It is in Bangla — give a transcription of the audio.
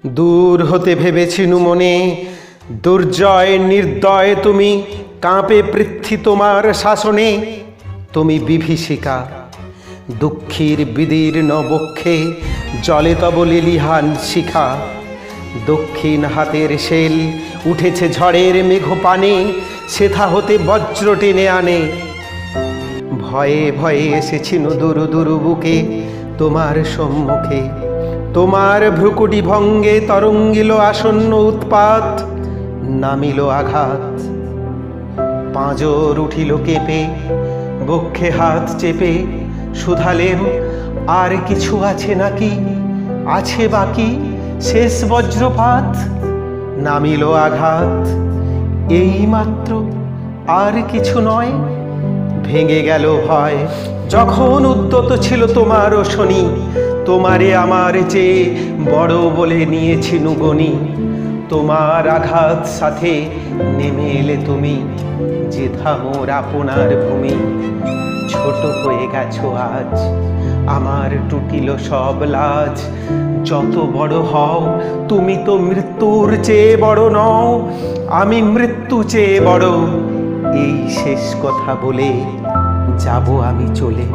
দূর হতে ভেবেছিনু মনে, দুর্জয় নির্দয় তুমি, কাঁপে পৃথ্বী তোমার শাসনে। তুমি বিভীষিকা, দুঃখীর বিদীর্ণ বক্ষে জলে তব লিলিহান শিখা। দক্ষিণ হাতের শেল উঠেছে ঝড়ের মেঘপানে, সেথা হতে বজ্র টেনে আনে। ভয়ে ভয়ে এসেছিনু দুরু দুরু বুকে তোমার সম্মুখে। তোমার ভ্রুকুটি ভঙ্গে তরঙ্গিল আসন্ন উৎপাত, নামিল আঘাত। পাঁজর উঠিল কেঁপে, বক্ষে হাত চেপে শুধালেম, আর কিছু আছে নাকি, আছে বাকি শেষ বজ্রপাত? নামিল আঘাত, এই মাত্র, আর কিছু নয়। ভেঙে গেল ভয়, যখন উদ্যত ছিল তোমার শনি। তোমারে আমার চেয়ে বড় বলে নিয়েছিনু গনি। তোমার আঘাত সাথে নেমে এলে তুমি, যেথা মোর আপনার ভূমি। ছোট হয়ে গেছো আজ, আমার টুটিল সব লাজ। যত বড় হও তুমি তো মৃত্যুর চেয়ে বড় নও, আমি মৃত্যু চেয়ে বড়। এই শেষ কথা বলে যাব আমি চলে।